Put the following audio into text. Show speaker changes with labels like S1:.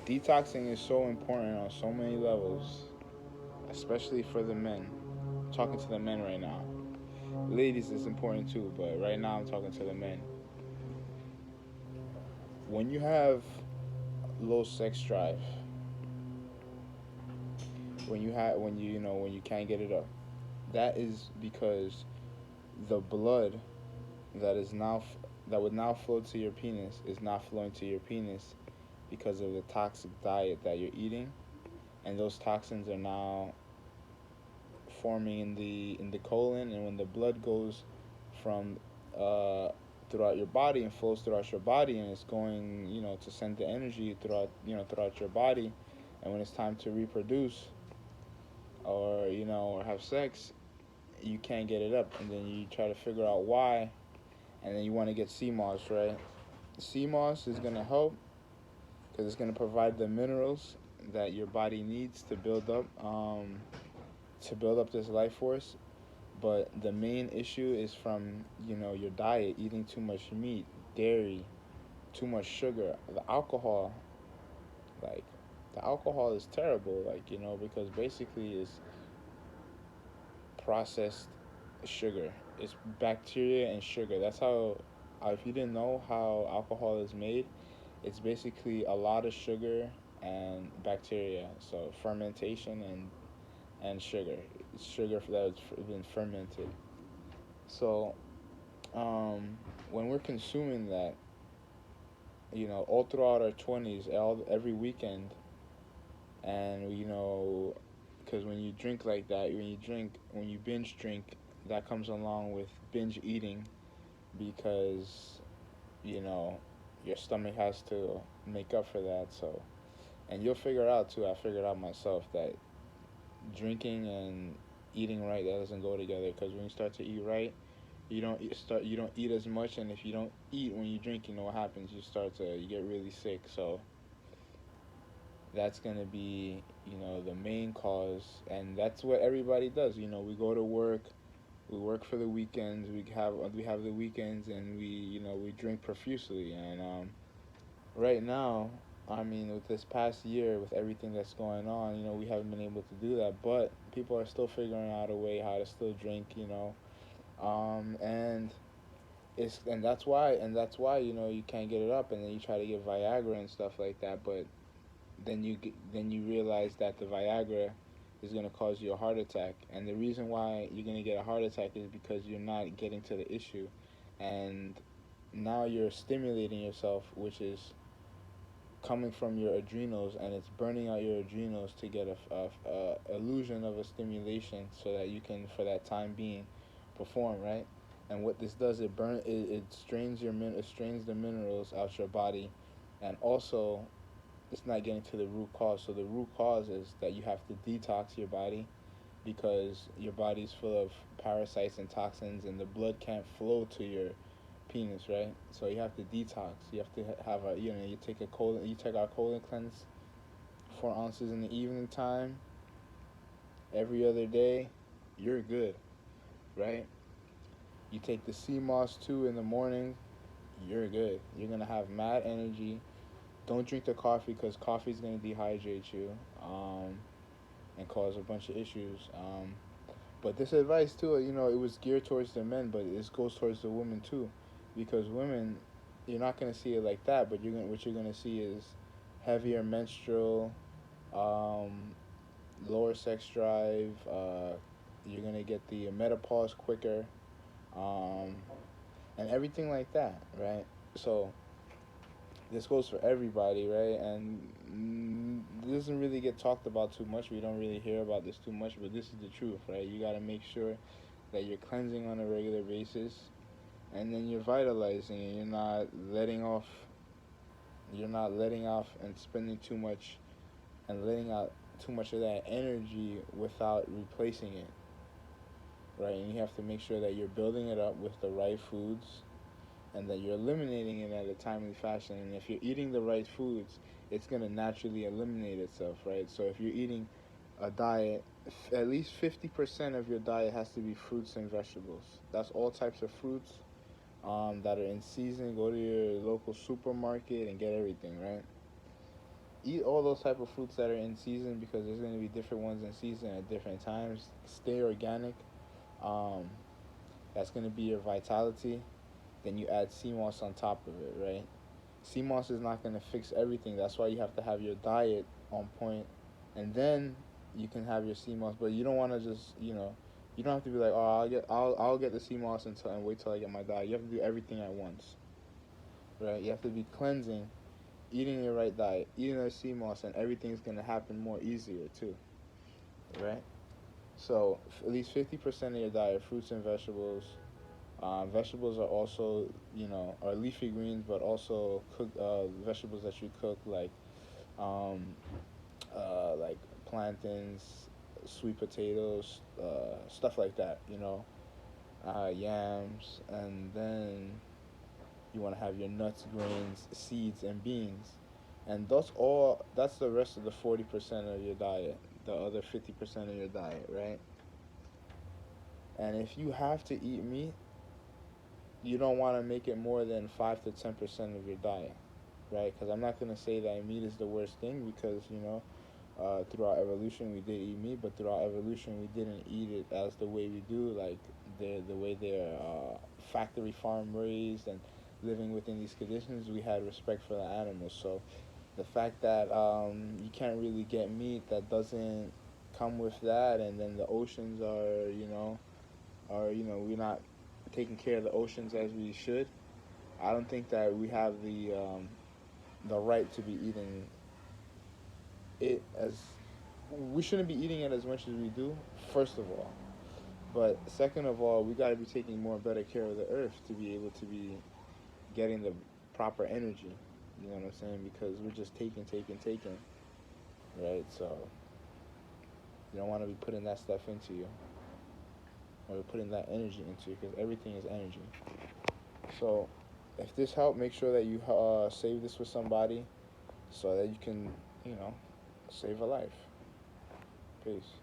S1: Detoxing is so important on so many levels, especially for the men. I'm talking to the men right now. Ladies is important too, but right now I'm talking to the men. When you have low sex drive, when you can't get it up, that is because the blood that is now that would now flow to your penis is not flowing to your penis because of the toxic diet that you're eating, and those toxins are now forming in the colon, and when the blood goes from uh, throughout your body and flows throughout your body, and it's going, to send the energy throughout your body, and when it's time to reproduce or have sex, you can't get it up, and then you try to figure out why, and then you want to get sea moss, right? Sea moss is gonna help because it's gonna provide the minerals that your body needs to build up this life force. But the main issue is from your diet, eating too much meat, dairy, too much sugar, like the alcohol is terrible, because basically it's processed sugar. It's bacteria and sugar. That's how. If you didn't know how alcohol is made, it's basically a lot of sugar and bacteria. So fermentation and sugar. It's sugar that's been fermented. So when we're consuming that, all throughout our 20s, every weekend, and because when you drink like that, when you binge drink, that comes along with binge eating because you know your stomach has to make up for that. So, and you'll figure out too. I figured out myself that drinking and eating right, that doesn't go together, because when you start to eat right, you don't eat as much, and if you don't eat when you drink, what happens? You get really sick. So that's going to be the main cause, and that's what everybody does. We go to work, we work for the weekends, we have the weekends, and we drink profusely. And right now, I mean, with this past year, with everything that's going on, we haven't been able to do that, but people are still figuring out a way how to still drink. And that's why you can't get it up, and then you try to get Viagra and stuff like that, but then you realize that the Viagra is going to cause you a heart attack, and the reason why you're going to get a heart attack is because you're not getting to the issue, and now you're stimulating yourself, which is coming from your adrenals, and it's burning out your adrenals to get a illusion of a stimulation so that you can, for that time being, perform, right. And what this does, it strains the minerals out your body, and also it's not getting to the root cause. So the root cause is that you have to detox your body because your body's full of parasites and toxins, and the blood can't flow to your penis, right? So you have to detox. You have to have you take our colon cleanse 4 ounces in the evening time every other day. You're good, right? You take the sea moss too in the morning. You're good. You're gonna have mad energy. Don't drink the coffee because coffee is gonna dehydrate you. And cause a bunch of issues. But this advice too, it was geared towards the men, but this goes towards the women too, because women, you're not gonna see it like that, but what you're gonna see is heavier menstrual, um, lower sex drive. You're gonna get the menopause quicker, um, and everything like that, right? So this goes for everybody, right? And this doesn't really get talked about too much. We don't really hear about this too much, but this is the truth, right? You got to make sure that you're cleansing on a regular basis, and then you're vitalizing, and you're not letting off and spending too much and letting out too much of that energy without replacing it, right? And you have to make sure that you're building it up with the right foods, and that you're eliminating it at a timely fashion. And if you're eating the right foods, it's going to naturally eliminate itself, right? So if you're eating a diet, at least 50% of your diet has to be fruits and vegetables. That's all types of fruits that are in season. Go to your local supermarket and get everything, right? eat all those type of fruits that are in season, because there's going to be different ones in season at different times. Stay organic. Um, that's going to be your vitality. Then you add sea moss on top of it, right? Sea moss is not going to fix everything. That's why you have to have your diet on point, and then you can have your sea moss. But you don't want to just, you don't have to be like, oh, I'll get the sea moss and wait till I get my diet. You have to do everything at once, right? You have to be cleansing, eating the right diet, eating the sea moss, and everything's gonna happen more easier too, right? So at least 50% of your diet, fruits and vegetables. Vegetables are also, are leafy greens, but also cooked vegetables that you cook, um, like plantains, sweet potatoes, stuff like that. Yams, and then you want to have your nuts, grains, seeds, and beans, and that's the rest of the 40% of your diet, the other 50% of your diet, right? And if you have to eat meat, you don't want to make it more than 5 to 10% of your diet, right? Because I'm not gonna say that meat is the worst thing, because throughout evolution we did eat meat, but throughout evolution we didn't eat it as the way we do, like the way they're factory farm raised and living within these conditions. We had respect for the animals, so the fact that you can't really get meat that doesn't come with that, and then the oceans we're not taking care of the oceans as we should. I don't think that we have the right to be eating it as we shouldn't be eating it as much as we do. First of all, but second of all, we got to be taking more better care of the earth to be able to be getting the proper energy. You know what I'm saying? Because we're just taking, right? So you don't want to be putting that stuff into you, or putting that energy into you, because everything is energy. So if this helped, make sure that you save this with somebody so that you can, save a life. Peace.